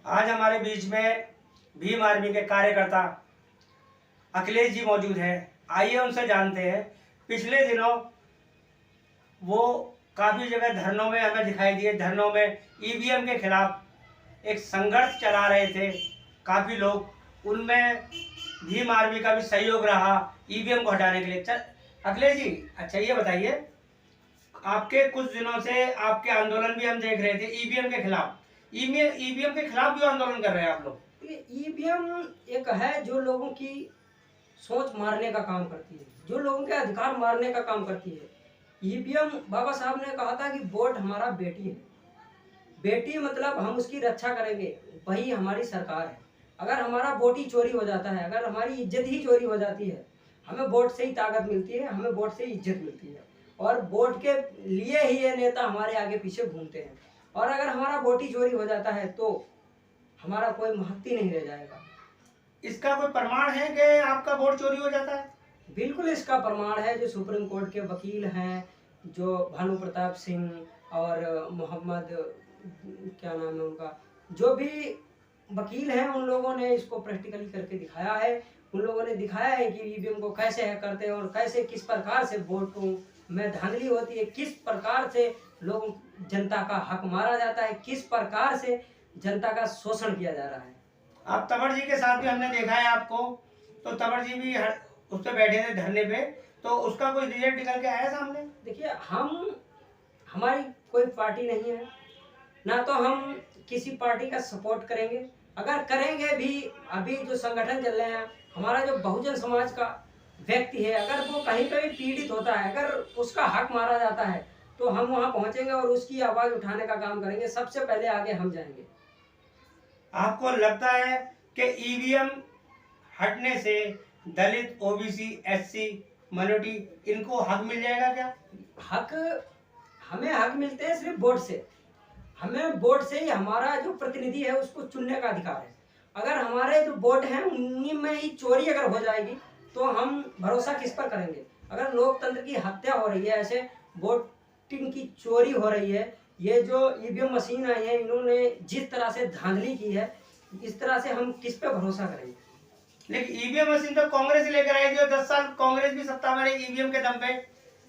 आज हमारे बीच में भीम आर्मी के कार्यकर्ता अखिलेश जी मौजूद हैं। आइए उनसे जानते हैं। पिछले दिनों वो काफ़ी जगह धरनों में हमें दिखाई दिए। धरनों में ईवीएम के खिलाफ एक संघर्ष चला रहे थे काफ़ी लोग, उनमें भीम आर्मी का भी सहयोग रहा ईवीएम को हटाने के लिए। अखिलेश जी, अच्छा ये बताइए, आपके कुछ दिनों से आपके आंदोलन भी हम देख रहे थे ईवीएम के खिलाफ। ईवीएम के खिलाफ क्यों आंदोलन कर रहे हैं आप लोग? ईवीएम एक है जो लोगों की सोच मारने का काम करती है, जो लोगों के अधिकार मारने का काम करती है। ईवीएम, बाबा साहब ने कहा था कि वोट हमारा बेटी है, बेटी मतलब हम उसकी रक्षा करेंगे, वही हमारी सरकार है। अगर हमारा वोट ही चोरी हो जाता है, अगर हमारी इज्जत ही चोरी हो जाती है, हमें वोट से ही ताकत मिलती है, हमें वोट से ही इज्जत मिलती है, और वोट के लिए ही ये नेता हमारे आगे पीछे घूमते हैं। और अगर हमारा वोट ही चोरी हो जाता है तो हमारा कोई महत्व ही नहीं रह जाएगा। इसका कोई प्रमाण है कि आपका वोट चोरी हो जाता है? बिल्कुल इसका प्रमाण है। जो सुप्रीम कोर्ट के वकील हैं, जो भानु प्रताप सिंह और मोहम्मद, क्या नाम है उनका, जो भी वकील हैं, उन लोगों ने इसको प्रैक्टिकली करके दिखाया है। उन लोगों ने दिखाया है कि ईवीएम को कैसे हैक करते हैं और कैसे किस प्रकार से वोटों में धांधली होती है, किस प्रकार से लोगों जनता का हक मारा जाता है, किस प्रकार से जनता का शोषण किया जा रहा है। आप तंवर जी के साथ भी हमने देखा है आपको, तो तंवर जी भी उस पर बैठे थे धरने पे, तो उसका कोई रिजल्ट निकल के आया सामने? देखिए, हमारी कोई पार्टी नहीं है, ना तो हम किसी पार्टी का सपोर्ट करेंगे। अगर करेंगे भी, अभी जो संगठन चल रहे हैं, हमारा जो बहुजन समाज का व्यक्ति है, अगर वो कहीं पे भी पीड़ित होता है, अगर उसका हक मारा जाता है, तो हम वहां पहुंचेंगे और उसकी आवाज उठाने का काम करेंगे। सबसे पहले आगे हम जाएंगे। आपको लगता है कि ईवीएम हटने से दलित, ओबीसी, एससी, माइनॉरिटी, इनको हक मिल जाएगा क्या? हमें हक मिलते हैं सिर्फ वोट से। हमें वोट से ही हमारा जो प्रतिनिधि है उसको चुनने का अधिकार है। अगर हमारे जो वोट हैं उन्हीं में ही चोरी अगर हो जाएगी तो हम भरोसा किस पर करेंगे? अगर लोकतंत्र की हत्या हो रही है, ऐसे वोटिंग की चोरी हो रही है, ये जो ईवीएम मशीन आई है, इन्होंने जिस तरह से धांधली की है, इस तरह से हम किस पे भरोसा करेंगे? लेकिन ईवीएम मशीन तो कांग्रेस ही लेकर आई थी, और 10 साल कांग्रेस भी सत्ता में रही ईवीएम के दम पे,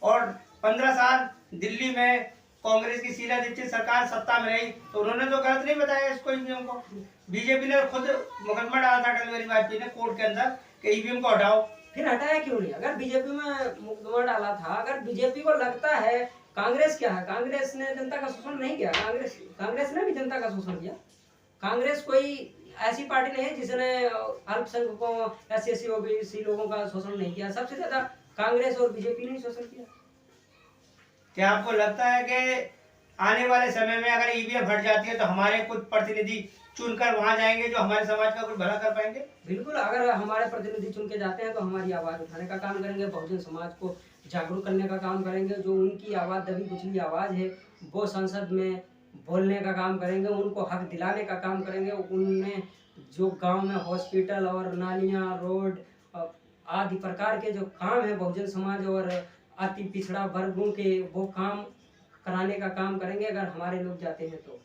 और 15 साल दिल्ली में कांग्रेस की शीला दीक्षित सरकार सत्ता में रही, तो उन्होंने तो गलत नहीं बताया इसको, ईवीएम को। बीजेपी ने खुद मुकदमा डाला था अटल बिहारी वाजपेयी ने कोर्ट के अंदर कि ईवीएम को हटाओ। फिर हटाया क्यों नहीं? अगर बीजेपी में मुकदमा डाला था, अगर बीजेपी को लगता है, कांग्रेस क्या है? कांग्रेस ने जनता का शोषण नहीं किया। कांग्रेस ने भी जनता का शोषण किया। कांग्रेस कोई ऐसी पार्टी नहीं है जिसने अल्पसंख्यकों, SC, OBC लोगों का शोषण नहीं किया। सबसे ज्यादा कांग्रेस और बीजेपी ने शोषण किया। क्या आपको लगता है कि आने वाले समय में अगर ईवीएम हट जाती है तो हमारे कुछ प्रतिनिधि चुनकर वहां जाएंगे जो हमारे समाज का कुछ भला कर पाएंगे? बिल्कुल, अगर हमारे प्रतिनिधि चुन के जाते हैं तो हमारी आवाज उठाने का काम करेंगे, बहुजन समाज को जागरूक करने का काम करेंगे। जो उनकी आवाज, दबी कुचली आवाज है, वो संसद में बोलने का काम करेंगे, उनको हक दिलाने का काम करेंगे। उनमें जो गांव में हॉस्पिटल और नालियां, रोड आदि प्रकार के जो काम है बहुजन समाज और अति पिछड़ा वर्गों के, वो काम कराने का काम करेंगे अगर हमारे लोग जाते हैं तो।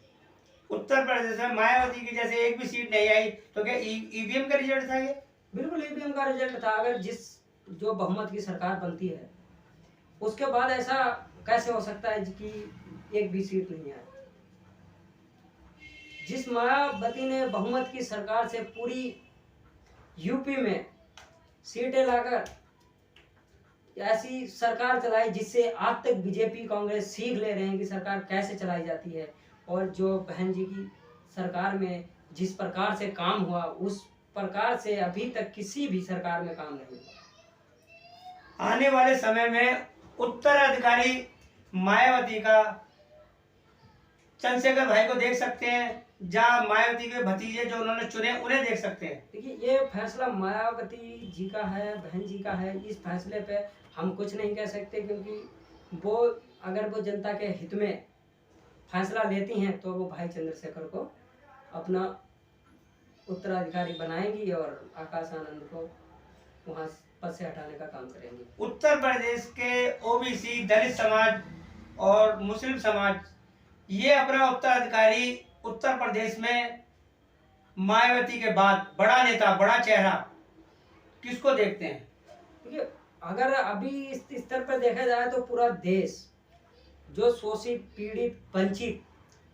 उत्तर प्रदेश में मायावती की जैसे एक भी सीट नहीं आई, तो क्या ईवीएम का रिजल्ट था ये? बिल्कुल ईवीएम का रिजल्ट था। अगर जो बहुमत की सरकार बनती है उसके बाद ऐसा कैसे हो सकता है कि एक भी सीट नहीं आए? जिस मायावती ने बहुमत की सरकार से पूरी यूपी में सीटें लाकर ऐसी सरकार चलाई जिससे आज तक बीजेपी, कांग्रेस सीख ले रहे हैं कि सरकार कैसे चलाई जाती है। और जो बहन जी की सरकार में जिस प्रकार से काम हुआ, उस प्रकार से अभी तक किसी भी सरकार में काम नहीं हुआ। आने वाले समय में उत्तराधिकारी मायावती का चंद्रशेखर भाई को देख सकते हैं, जहाँ मायावती के भतीजे जो उन्होंने चुने उन्हें देख सकते हैं। देखिए, ये फैसला मायावती जी का है, बहन जी का है। इस फैसले पे हम कुछ नहीं कह सकते, क्योंकि वो अगर वो जनता के हित में फैसला लेती हैं तो वो भाई चंद्रशेखर को अपना उत्तराधिकारी बनाएंगी और आकाश आनंद को वहां पद से हटाने का काम करेंगी। उत्तर प्रदेश के ओबीसी, दलित समाज और मुस्लिम समाज ये अपना उत्तराधिकारी उत्तर प्रदेश में मायावती के बाद बड़ा नेता, बड़ा चेहरा किसको देखते हैं? देखिए, अगर अभी इस स्तर पर देखा जाए तो पूरा देश जो शोषित, पीड़ित, वंचित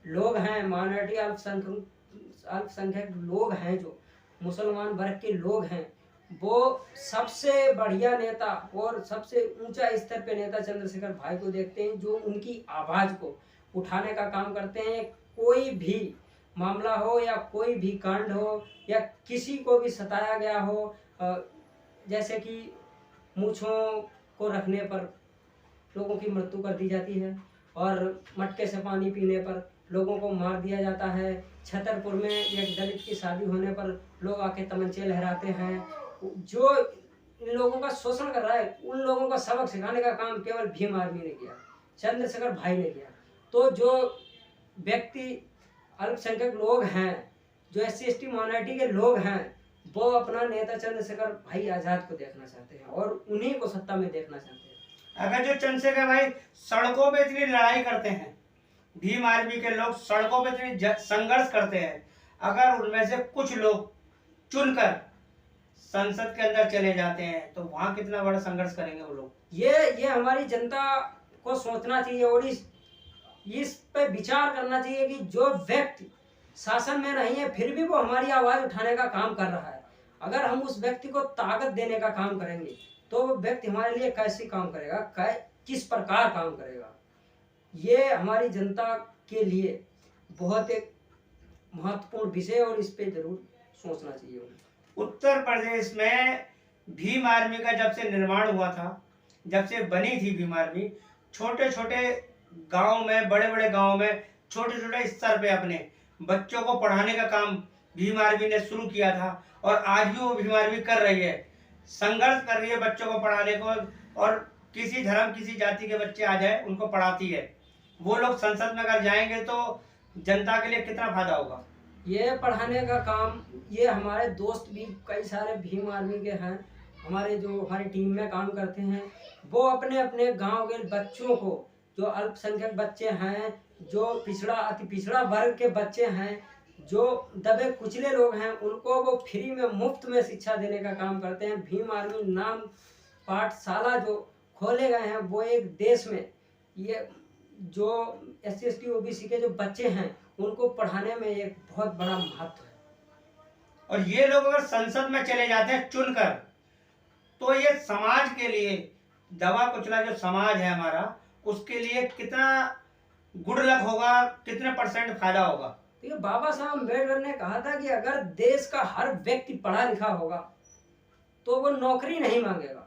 लोग हैं, माइनॉरिटी, अल्पसंख्यक लोग हैं, जो मुसलमान वर्ग के लोग हैं, वो सबसे बढ़िया नेता और सबसे ऊंचा स्तर पे नेता चंद्रशेखर भाई को देखते हैं, जो उनकी आवाज को उठाने का काम करते हैं। कोई भी मामला हो या कोई भी कांड हो या किसी को भी सताया गया हो, जैसे कि मूछों को रखने पर लोगों की मृत्यु कर दी जाती है और मटके से पानी पीने पर लोगों को मार दिया जाता है। छतरपुर में एक दलित की शादी होने पर लोग आके तमंचे लहराते हैं। जो इन लोगों का शोषण कर रहा है, उन लोगों का सबक सिखाने का काम केवल भीम आर्मी ने किया, चंद्रशेखर भाई ने किया। तो जो व्यक्ति अल्पसंख्यक लोग हैं, जो SC ST माइनॉरिटी के लोग हैं, वो अपना नेता चंद्रशेखर भाई आजाद को देखना चाहते हैं और उन्हीं को सत्ता में देखना चाहते हैं। अगर जो चंद्रशेखर भाई सड़कों पे इतनी लड़ाई करते हैं, भीम आर्मी के लोग सड़कों पे इतनी संघर्ष करते हैं, अगर उनमें से कुछ लोग चुनकर संसद के अंदर चले जाते हैं तो वहां कितना बड़ा संघर्ष करेंगे वो लोग? ये हमारी जनता को सोचना चाहिए और इस पे विचार करना चाहिए कि जो व्यक्ति शासन में नहीं है फिर भी वो हमारी आवाज उठाने का काम कर रहा है, अगर हम उस व्यक्ति को ताकत देने का काम करेंगे तो वो व्यक्ति हमारे लिए कैसे काम करेगा, किस प्रकार काम करेगा। ये हमारी जनता के लिए बहुत एक महत्वपूर्ण विषय और इस पे जरूर सोचना चाहिए उन्हें। उत्तर प्रदेश में भीम आर्मी का जब से निर्माण हुआ था, जब से बनी थी भीम आर्मी, छोटे छोटे गांव में, बड़े बड़े गांव में, छोटे छोटे स्तर पे अपने बच्चों को पढ़ाने का काम भीम आर्मी ने शुरू किया था और आज भी वो भीम आर्मी कर रही है, संघर्ष कर रही है बच्चों को पढ़ाने को। और किसी धर्म, किसी जाति के बच्चे आ जाए उनको पढ़ाती है। वो लोग संसद में अगर जाएंगे तो जनता के लिए कितना फायदा होगा। ये पढ़ाने का काम, ये हमारे दोस्त भी कई सारे भीम आर्मी के हैं, हमारे जो हमारी टीम में काम करते हैं, वो अपने अपने गांव के बच्चों को, जो अल्पसंख्यक बच्चे हैं, जो अति पिछड़ा वर्ग के बच्चे हैं, जो दबे कुचले लोग हैं, उनको वो फ्री में, मुफ्त में शिक्षा देने का काम करते हैं। भीम आर्मी नाम पाठशाला जो खोले गए हैं, वो एक देश में ये जो SC ST OBC के जो बच्चे हैं उनको पढ़ाने में एक बहुत बड़ा महत्व है। और ये लोग अगर संसद में चले जाते हैं चुनकर, तो ये समाज के लिए, दबा कुचला जो समाज है हमारा, उसके लिए कितना गुड लक होगा, कितने % फायदा होगा। तो ये बाबा साहब अम्बेडकर ने कहा था कि अगर देश का हर व्यक्ति पढ़ा लिखा होगा तो वो नौकरी नहीं मांगेगा।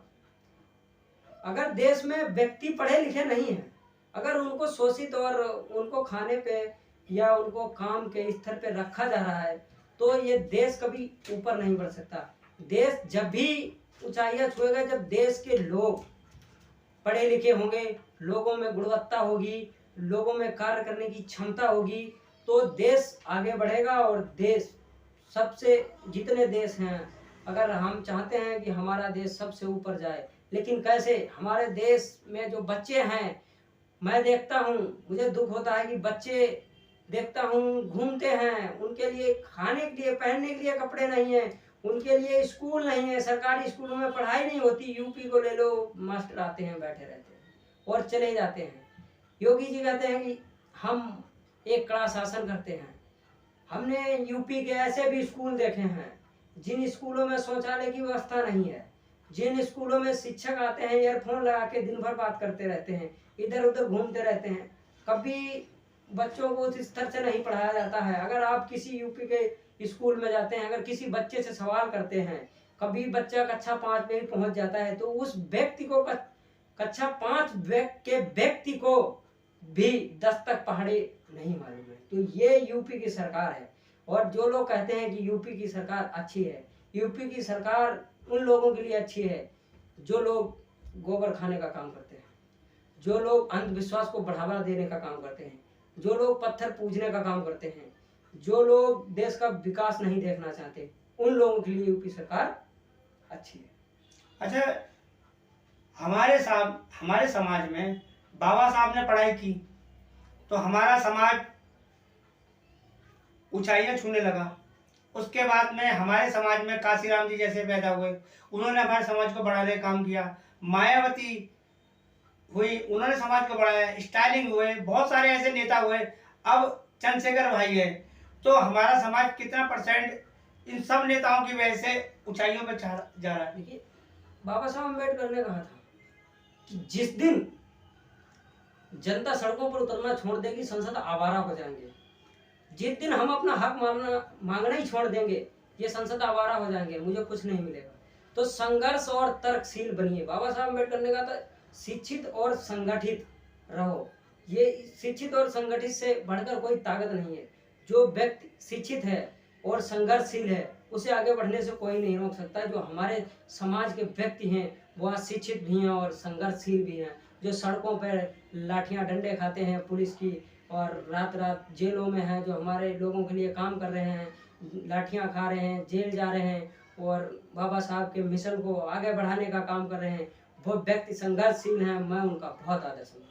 अगर देश में व्यक्ति पढ़े लिखे नहीं है, अगर उनको शोषित और उनको खाने पे या उनको काम के स्तर पे रखा जा रहा है, तो ये देश कभी ऊपर नहीं बढ़ सकता। देश जब भी ऊंचाइयां छुएगा जब देश के लोग पढ़े लिखे होंगे, लोगों में गुणवत्ता होगी, लोगों में कार्य करने की क्षमता होगी, तो देश आगे बढ़ेगा। और देश सबसे, जितने देश हैं, अगर हम चाहते हैं कि हमारा देश सबसे ऊपर जाए, लेकिन कैसे? हमारे देश में जो बच्चे हैं, मैं देखता हूँ, मुझे दुख होता है कि बच्चे देखता हूँ घूमते हैं, उनके लिए खाने के लिए, पहनने के लिए कपड़े नहीं है, उनके लिए स्कूल नहीं है, सरकारी स्कूलों में पढ़ाई नहीं होती। यूपी को ले लो, मास्टर आते हैं, बैठे रहते हैं और चले जाते हैं। योगी जी कहते हैं कि हम एक कड़ा शासन करते हैं। हमने यूपी के ऐसे भी स्कूल देखे हैं जिन स्कूलों में शौचालय की व्यवस्था नहीं है, जिन स्कूलों में शिक्षक आते हैं ईयरफोन लगा के दिन भर बात करते रहते हैं, इधर उधर घूमते रहते हैं, कभी बच्चों को उस स्तर से नहीं पढ़ाया जाता है। अगर आप किसी यूपी के स्कूल में जाते हैं, अगर किसी बच्चे से सवाल करते हैं, कभी बच्चा कक्षा 5 में भी पहुंच जाता है, तो उस व्यक्ति को कक्षा 5 के व्यक्ति को भी 10 तक पहाड़ी नहीं मालूम है। तो ये यूपी की सरकार है। और जो लोग कहते हैं कि यूपी की सरकार अच्छी है, यूपी की सरकार उन लोगों के लिए अच्छी है जो लोग गोबर खाने का काम करते हैं, जो लोग अंधविश्वास को बढ़ावा देने का काम करते हैं, जो लोग पत्थर पूजने का काम करते हैं, जो लोग देश का विकास नहीं देखना चाहते, उन लोगों के लिए यूपी सरकार अच्छी है। अच्छा, हमारे समाज में बाबा साहब ने पढ़ाई की तो हमारा समाज ऊंचाइयां छूने लगा। उसके बाद में हमारे समाज में काशीराम जी जैसे पैदा हुए, उन्होंने हमारे समाज को बढ़ाने का काम किया। मायावती हुई, उन्होंने समाज को बढ़ाया। स्टालिन हुए, बहुत सारे ऐसे नेता हुए। अब चंद्रशेखर भाई है। तो हमारा समाज कितना परसेंट इन सब नेताओं की वजह से ऊंचाइयों पर जा रहा है। देखिए, बाबा साहब अम्बेडकर ने कहा था कि जिस दिन जनता सड़कों पर उतरना छोड़ देगी, संसद आवारा हो जाएंगे। जिस दिन हम अपना हक मांगना ही छोड़ देंगे, ये संसद आवारा हो जाएंगे, मुझे कुछ नहीं मिलेगा। तो संघर्ष और तर्कशील बनिए। बाबा साहब अम्बेडकर ने कहा था शिक्षित और संगठित रहो। ये शिक्षित और संगठित से बढ़कर कोई ताकत नहीं है। जो व्यक्ति शिक्षित है और संघर्षशील है, उसे आगे बढ़ने से कोई नहीं रोक सकता। जो हमारे समाज के व्यक्ति हैं वो आज शिक्षित भी हैं और संघर्षशील भी हैं। जो सड़कों पर लाठियां डंडे खाते हैं पुलिस की और रात रात जेलों में हैं, जो हमारे लोगों के लिए काम कर रहे हैं, लाठियां खा रहे हैं, जेल जा रहे हैं और बाबा साहब के मिशन को आगे बढ़ाने का काम कर रहे हैं, वो व्यक्ति संघर्षशील हैं। मैं उनका बहुत आदर समझता हूं।